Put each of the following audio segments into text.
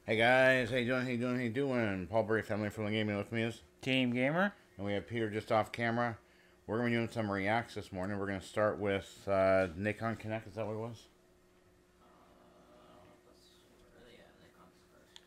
Hey guys, how you doing? How you doing? How you doing? Paul Bray, family from the gaming with me is Team Gamer, and we have Peter just off camera. We're going to be doing some reacts this morning. We're going to start with Nacon Connect. Is that what it was? Nacon's first.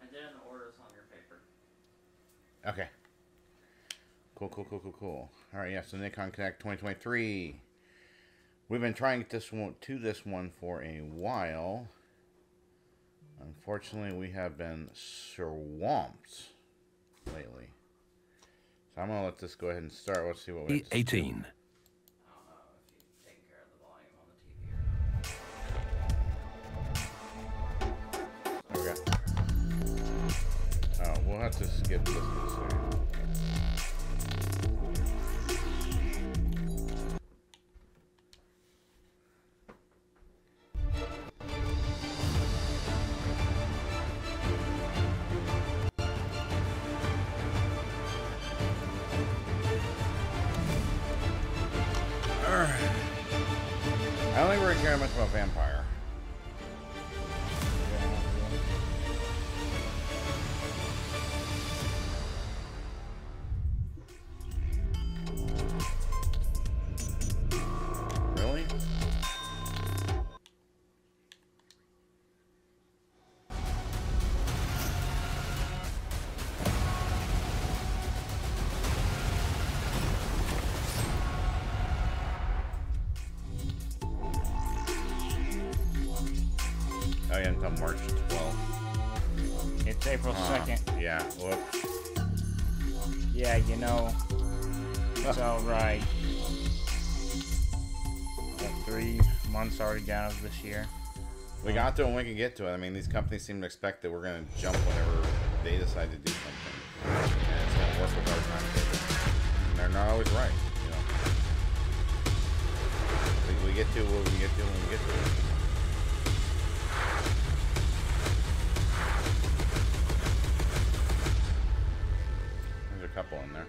And then orders on your paper. Okay. Cool. All right, yeah. So Nacon Connect 2023. We've been trying to get this one for a while. Unfortunately, we have been swamped lately. So I'm going to let this go ahead and start. Let's see what we have to 18. I don't know if you've taken care of the volume on the TV. Okay. Oh, we'll have to skip this one. I don't think we're caring much about Vampire. Really? Oh yeah, until March 12th. It's April 2nd. Yeah, whoops. Yeah, you know, it's alright. 3 months already down of this year. We got to it when we can get to it. I mean, these companies seem to expect that we're going to jump whenever they decide to do something. And it's going to work with our timetable. And they're not always right, you know. We get to what we get to when we get to it. There's a couple in there.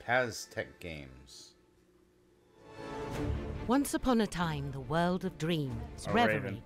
Paztec Games. Once upon a time, the world of dreams, reverie,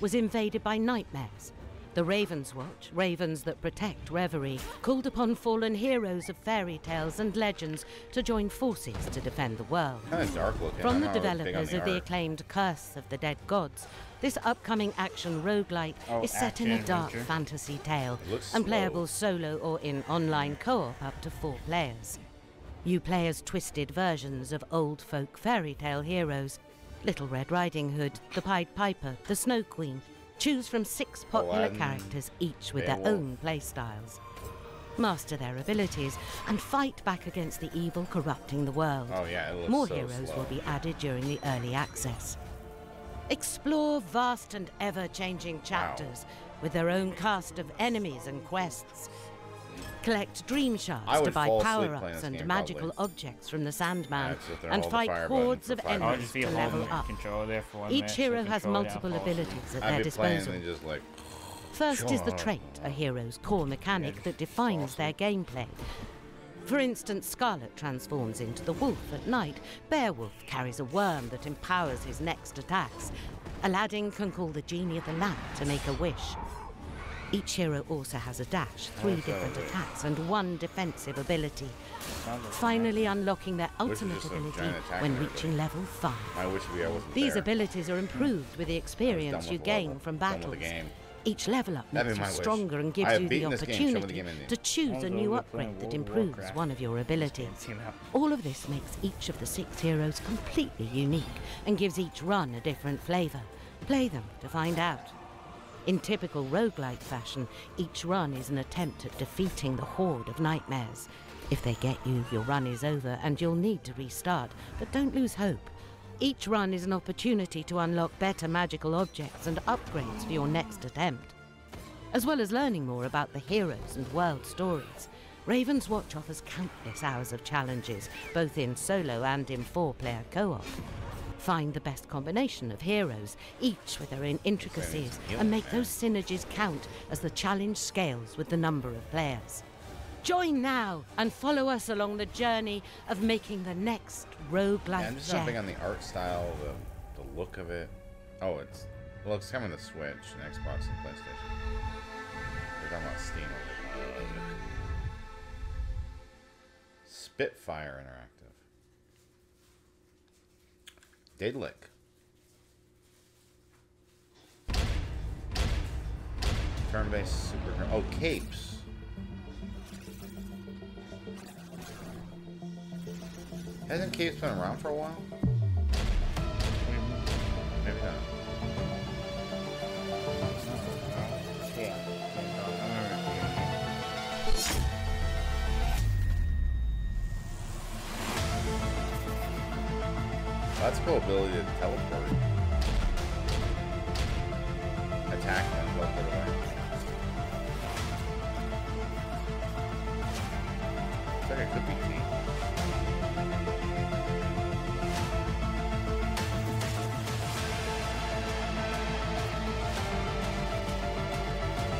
was invaded by nightmares. The Ravens Watch, ravens that protect reverie, called upon fallen heroes of fairy tales and legends to join forces to defend the world. Kind of dark looking. From the developers of the acclaimed Curse of the Dead Gods, this upcoming action roguelite is set in a dark fantasy tale and playable solo or in online co-op up to 4 players. You play as twisted versions of old folk fairy tale heroes. Little Red Riding Hood, the Pied Piper, the Snow Queen. Choose from 6 popular characters, each with their own playstyles. Master their abilities and fight back against the evil corrupting the world. Oh yeah, it looks More so heroes slow. will be added during the early access. Explore vast and ever-changing chapters with their own cast of enemies and quests. Collect dream shards to buy power-ups and magical objects from the Sandman, and fight hordes of enemies to level up. Each hero has multiple abilities at their disposal. First is the trait, a hero's core mechanic that defines their gameplay. For instance, Scarlet transforms into the wolf at night. Beowulf carries a worm that empowers his next attacks. Aladdin can call the genie of the lamp to make a wish. Each hero also has a dash, 3 different attacks, and 1 defensive ability. Finally unlocking their ultimate ability when reaching level 5. These abilities are improved with the experience you gain from battles. Each level up makes you stronger and gives you the opportunity to choose a new upgrade that improves one of your abilities. All of this makes each of the 6 heroes completely unique and gives each run a different flavor. Play them to find out. In typical roguelite fashion, each run is an attempt at defeating the horde of nightmares. If they get you, your run is over and you'll need to restart, but don't lose hope. Each run is an opportunity to unlock better magical objects and upgrades for your next attempt. As well as learning more about the heroes and world stories, Raven's Watch offers countless hours of challenges, both in solo and in 4-player co-op. Find the best combination of heroes, each with their own intricacies, and make those synergies count as the challenge scales with the number of players. Join now and follow us along the journey of making the next roguelike I'm just not big on the art style, the look of it. Oh, it's Well, it's coming to Switch and Xbox and PlayStation. We're talking about Steam. Spitfire Interactive. Daedalic. Turn-based super... Oh, Capes. Hasn't Capes been around for a while? Maybe not. That's a cool ability to teleport. Attack and then teleport away. Looks like it could be key.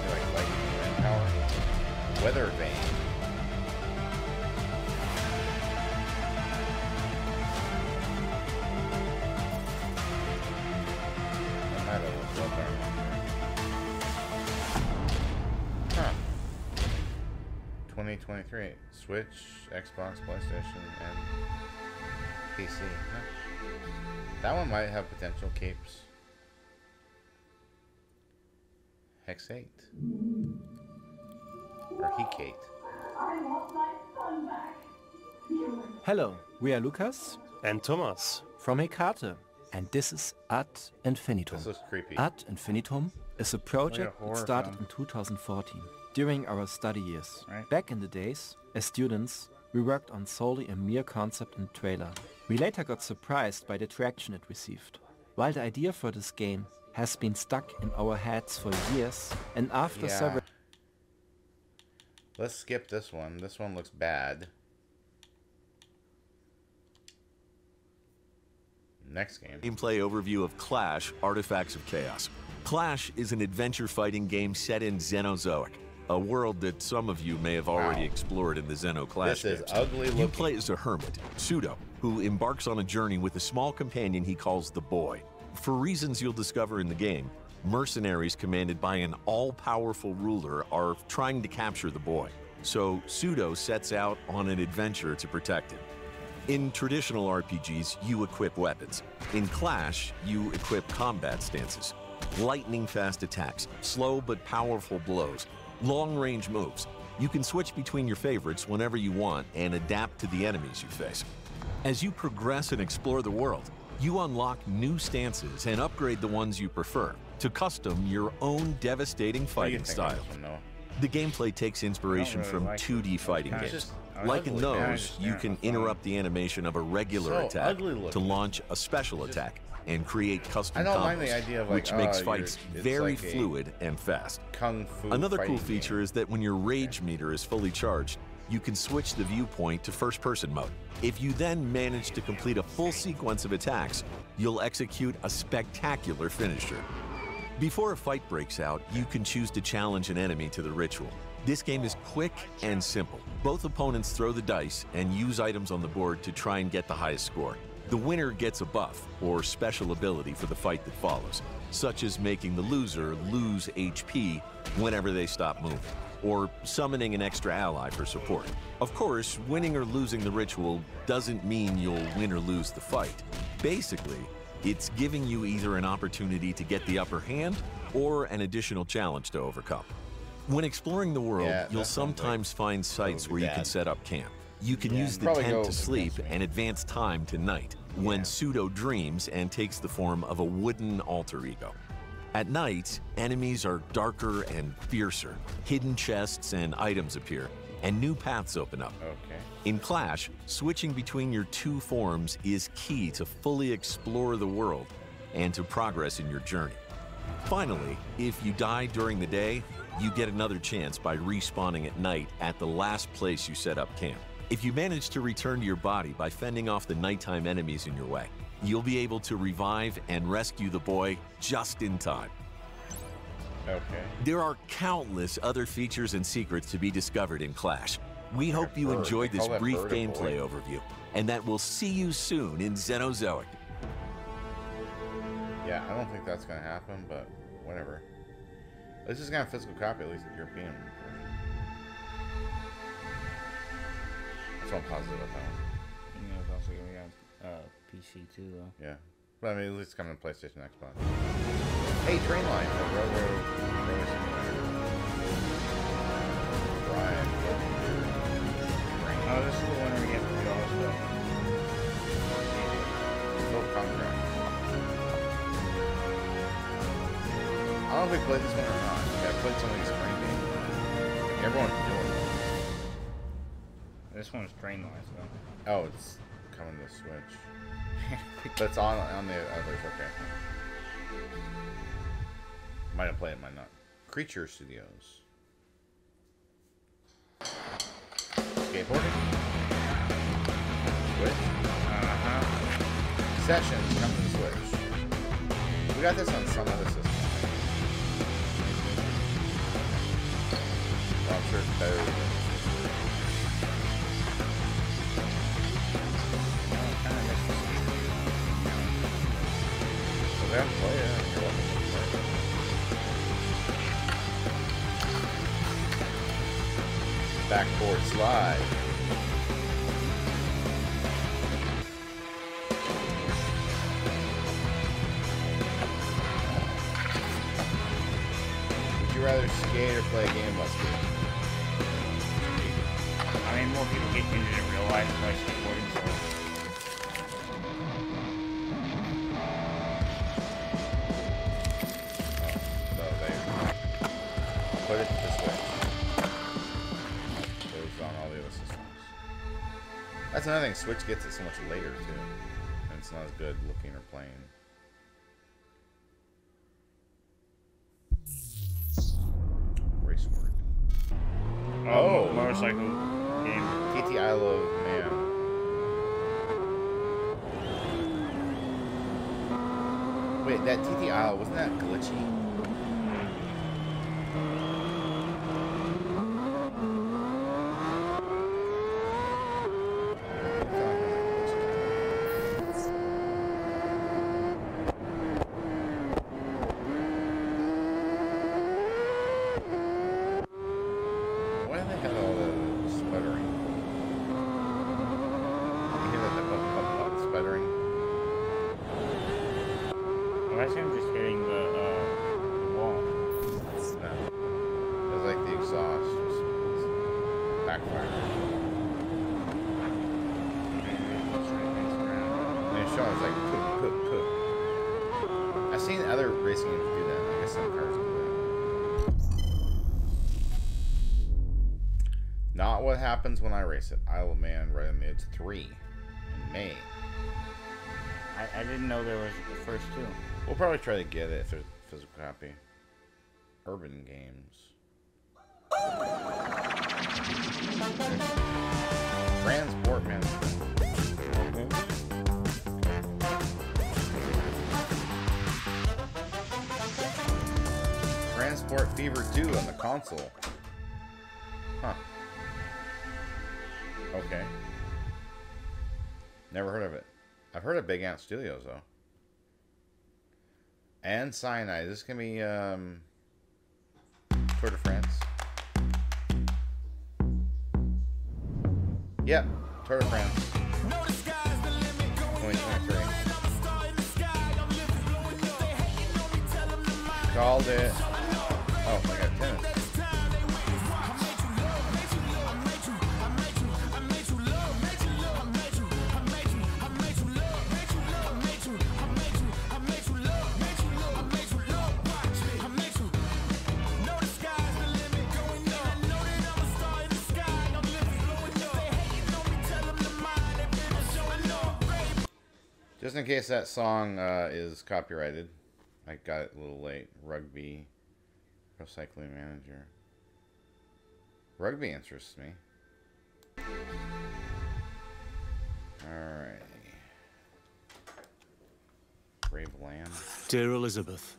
Like lightning and wind power. Weather Vane. Huh. 2023. Switch, Xbox, PlayStation, and PC. Huh. That one might have potential. Capes. Hexate. Or Hecate. Hello, we are Lucas and Thomas from Hecate, and this is Ad Infinitum. This looks creepy. Ad Infinitum is a project horror that started film. in 2014 during our study years. Right. Back in the days, as students, we worked on solely a mere concept and trailer. We later got surprised by the traction it received. While the idea for this game has been stuck in our heads for years, and after several... Let's skip this one. This one looks bad. Next game. Gameplay overview of Clash, Artifacts of Chaos. Clash is an adventure fighting game set in Xenozoic, a world that some of you may have already explored in the Xeno Clash This is games. ugly looking. You play as a hermit, Pseudo, who embarks on a journey with a small companion he calls the Boy. For reasons you'll discover in the game, mercenaries commanded by an all-powerful ruler are trying to capture the Boy. So Pseudo sets out on an adventure to protect him. In traditional RPGs, you equip weapons. In Clash, you equip combat stances. Lightning-fast attacks, slow but powerful blows, long-range moves. You can switch between your favorites whenever you want and adapt to the enemies you face. As you progress and explore the world, you unlock new stances and upgrade the ones you prefer to custom your own devastating fighting style. The gameplay takes inspiration from 2D fighting games. Like in those, you can interrupt the animation of a regular attack to launch a special attack and create custom combos, which makes fights very fluid and fast. Kung Fu Another cool feature is that when your rage meter is fully charged, you can switch the viewpoint to first-person mode. If you then manage to complete a full sequence of attacks, you'll execute a spectacular finisher. Before a fight breaks out, you can choose to challenge an enemy to the ritual. This game is quick and simple. Both opponents throw the dice and use items on the board to try and get the highest score. The winner gets a buff or special ability for the fight that follows, such as making the loser lose HP whenever they stop moving, or summoning an extra ally for support. Of course, winning or losing the ritual doesn't mean you'll win or lose the fight. Basically, it's giving you either an opportunity to get the upper hand or an additional challenge to overcome. When exploring the world, you'll sometimes find sites where you can set up camp. You can use the tent to sleep and advance time to night, when Pseudo dreams and takes the form of a wooden alter ego. At night, enemies are darker and fiercer. Hidden chests and items appear, and new paths open up. In Clash, switching between your two forms is key to fully explore the world and to progress in your journey. Finally, if you die during the day, you get another chance by respawning at night at the last place you set up camp. If you manage to return to your body by fending off the nighttime enemies in your way, you'll be able to revive and rescue the boy just in time. There are countless other features and secrets to be discovered in Clash. We hope you enjoyed this brief gameplay overview, and that we'll see you soon in Xenozoic. Yeah, I don't think that's gonna happen, but whatever. This is gonna have physical copy, at least the European version. That's one positive about that one. You know, it's also gonna be on PC too, though. Yeah. But I mean, at least it's coming to PlayStation and Xbox. Hey, Trainline for Railroad Simulator. Brian. Oh, this is the one where you have to do all this stuff. Full contract. I don't know if we played this one or not. Yeah, I played some of these train games. Like, everyone's doing it. This one's train lines, though. Oh, it's coming to Switch. But it's on the others, okay. Might have played it, might not. Creature Studios. Skateboarding? Switch? Uh-huh. Sessions, come to the Switch. We got this on some other system. Well, I'm sure it's better than this. Well, they have to play it. You're welcome to play it. Backboard slide. Would you rather skate or play a game about skating? I mean, more people get into it in real life by skateboarding, so. So they put it this way. Goes on all the other systems. That's another thing. Switch gets it so much later too, and it's not as good looking or playing. Race word. Oh, Motorcycle game. TT Isle of Man. Wait, that TT Isle, wasn't that glitchy? Why do they have all the sputtering? You hear that sputtering? Well, I see him just hitting the wall. No. It's like the exhaust was backfiring. And it's showing it's like poop, poop, poop. I've seen other racing games do that. I guess some cars do that. Not what happens when I race it. Isle of Man, right in the it's 3 in May. I didn't know there was the first two. We'll probably try to get it if there's a physical copy. Urban Games. Transport Management. Transport Fever 2 on the console. Huh. Okay. Never heard of it. I've heard of Big Ant Studios though. And Cyanide. This is gonna be Tour de France. Yep, Tour de France. 2023. Called it. Oh, I got tennis. Just in case that song is copyrighted, I got it a little late. Rugby, Pro Cycling Manager. Rugby interests me. Alright. Brave Land. Dear Elizabeth,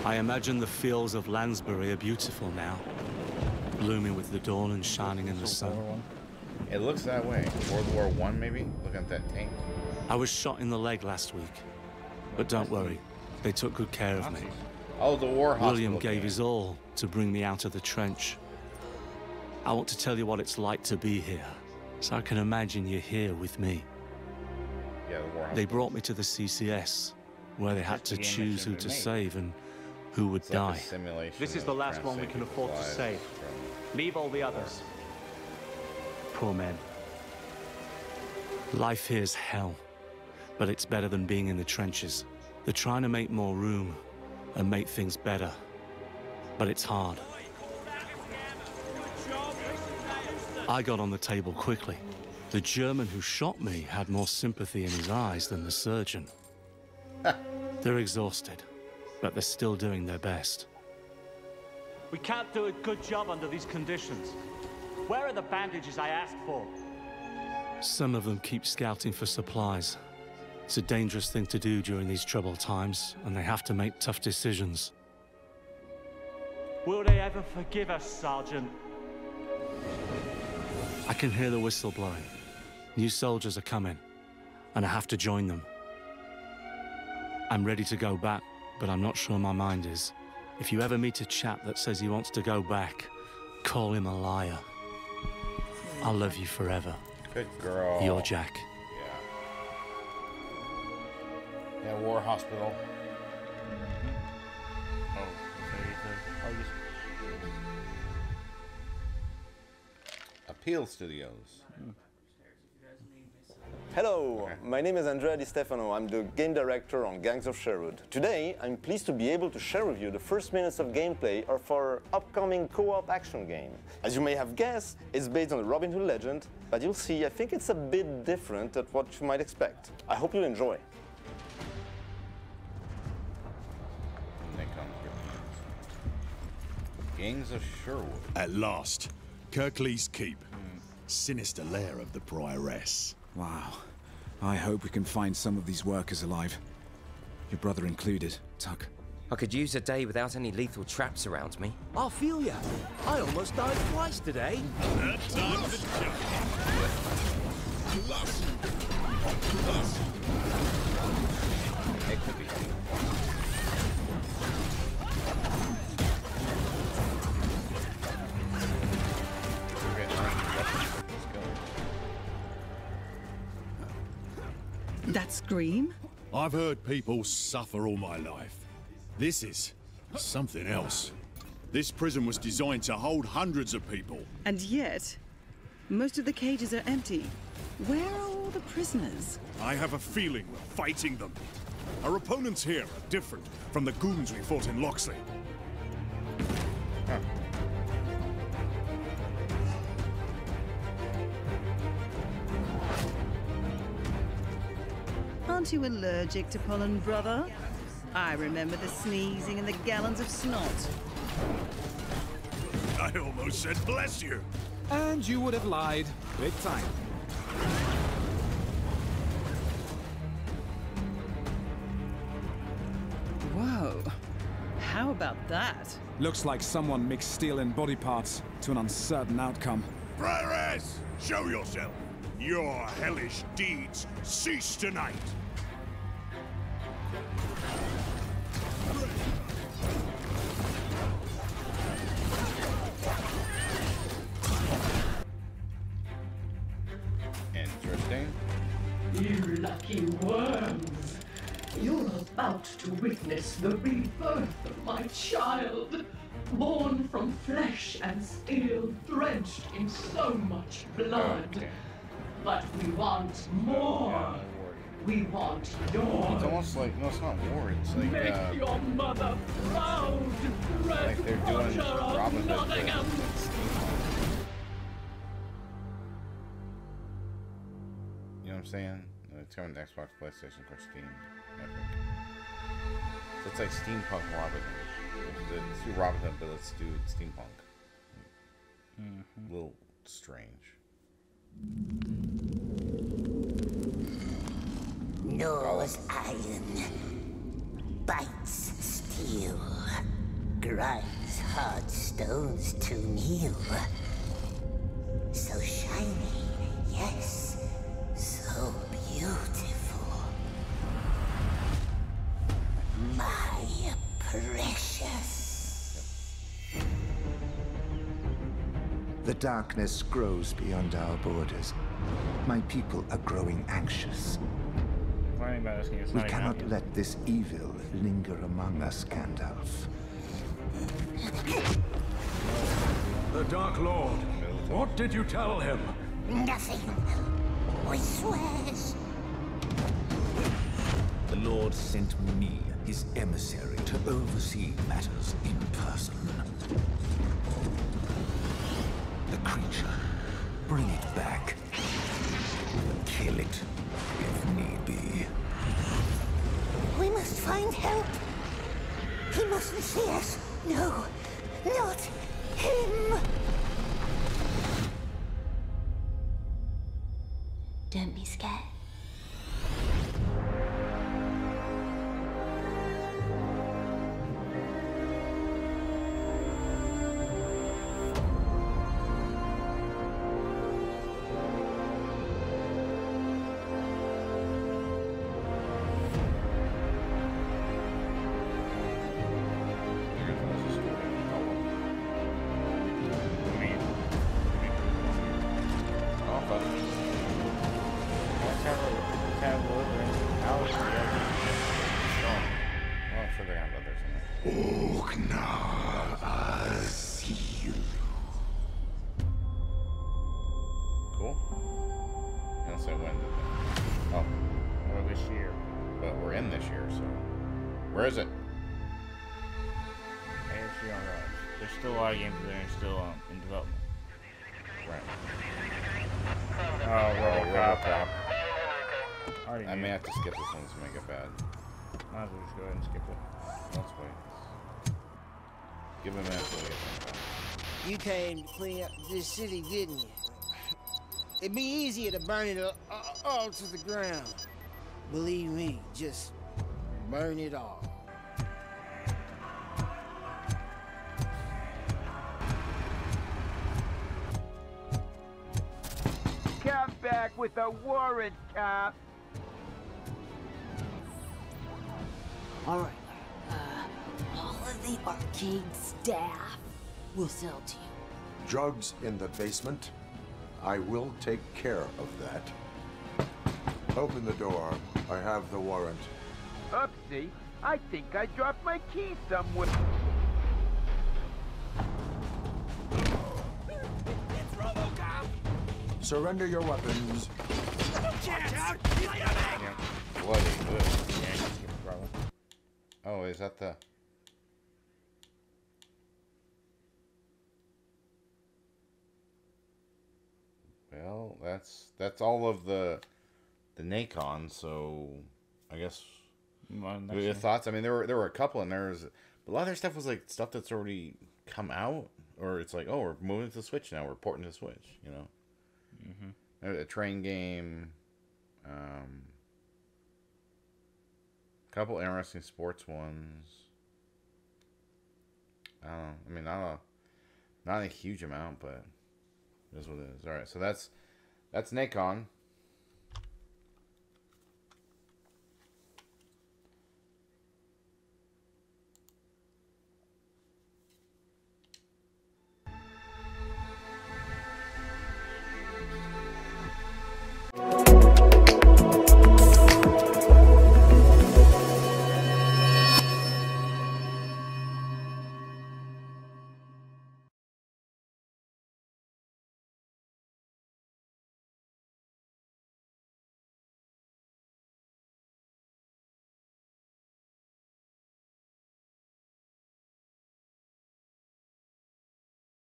I imagine the fields of Lansbury are beautiful now, blooming with the dawn and shining in the sun. It looks that way. World War I, maybe? Looking at that tank. I was shot in the leg last week. But don't worry, they took good care of me. Oh, the war hospital. William gave his all to bring me out of the trench. I want to tell you what it's like to be here, so I can imagine you're here with me. Yeah, the war hospital. They brought me to the CCS, where they had to choose who to save and who would It's like a die. simulation This is the of last trying one to we save can people's afford to lives save. from- Leave all the others. Poor men. Life here's hell, but it's better than being in the trenches. They're trying to make more room and make things better, but it's hard. I got on the table quickly. The German who shot me had more sympathy in his eyes than the surgeon. They're exhausted, but they're still doing their best. We can't do a good job under these conditions. Where are the bandages I asked for? Some of them keep scouting for supplies. It's a dangerous thing to do during these troubled times, and they have to make tough decisions. Will they ever forgive us, Sergeant? I can hear the whistle blowing. New soldiers are coming, and I have to join them. I'm ready to go back, but I'm not sure my mind is. If you ever meet a chap that says he wants to go back, call him a liar. I'll love you forever. Good girl. You're Jack. Yeah, war hospital. Appeal Studios. Hello, my name is Andrea Di Stefano. I'm the game director on Gangs of Sherwood. Today, I'm pleased to be able to share with you the first minutes of gameplay of our upcoming co-op action game. As you may have guessed, it's based on the Robin Hood legend, but you'll see, I think it's a bit different than what you might expect. I hope you enjoy. Nacon. Gangs of Sherwood. At last, Kirklees Keep. Sinister lair of the Prioress. Wow. I hope we can find some of these workers alive. Your brother included, Tuck. I could use a day without any lethal traps around me. I feel ya. I almost died twice today. That time to jump. It could be. That scream? I've heard people suffer all my life. This is something else. This prison was designed to hold hundreds of people. And yet, most of the cages are empty. Where are all the prisoners? I have a feeling we're fighting them. Our opponents here are different from the goons we fought in Loxley. Huh. Aren't you allergic to pollen, brother? I remember the sneezing and the gallons of snot. I almost said bless you. And you would have lied. Big time. Whoa. How about that? Looks like someone mixed steel and body parts to an uncertain outcome. Prioress, show yourself. Your hellish deeds cease tonight. Interesting. You lucky worms! You're about to witness the rebirth of my child, born from flesh and steel, drenched in so much blood. Okay. But we want more. We want yours. It's almost like, no, it's not war. It's like, Make your mother proud, Red like they're doing Roger of Robin Hood. Nottingham. You know what I'm saying? It's coming to Xbox, PlayStation, or Steam. Epic. So it's like steampunk Robin Hood. Let's do Robin Hood, but let's do steampunk. A little strange. Gnaws iron, bites steel, grinds hard stones to meal. So shiny, yes, so beautiful. The darkness grows beyond our borders. My people are growing anxious. We cannot let this evil linger among us, Gandalf. The Dark Lord. What did you tell him? Nothing. We swears. The Lord sent me, his emissary, to oversee matters in person. The creature. Bring it back. Kill it, if need be. We must find help. He mustn't see us. No, not him. Don't be scared. Cool. And so when did they? Oh. Or this year. But we're in this year, so. Where is it? AFC on Rise. There's still a lot of games that are still in development. Right. Oh, RoboCop. I may have to skip this one to make it bad. Might as well just go ahead and skip it. Let's wait. Give him a minute to get back. You came to clean up this city, didn't you? It'd be easier to burn it all to the ground. Believe me, just burn it all. Come back with a warrant, cop. All right. All of the arcade staff will sell to you. Drugs in the basement? I will take care of that. Open the door. I have the warrant. Oopsie. I think I dropped my key somewhere. It's RoboCop! Surrender your weapons. Watch out! Bloody good. Oh, is that the... Well, that's all of the Nacon, so I guess your thoughts. I mean, there were a couple, and but a lot of their stuff was like stuff that's already come out, or it's like, oh, we're moving to the Switch now, we're porting to the Switch, you know. A train game, couple interesting sports ones. I don't know. I mean, not a huge amount, but it is what it is. All right, so that's Nacon.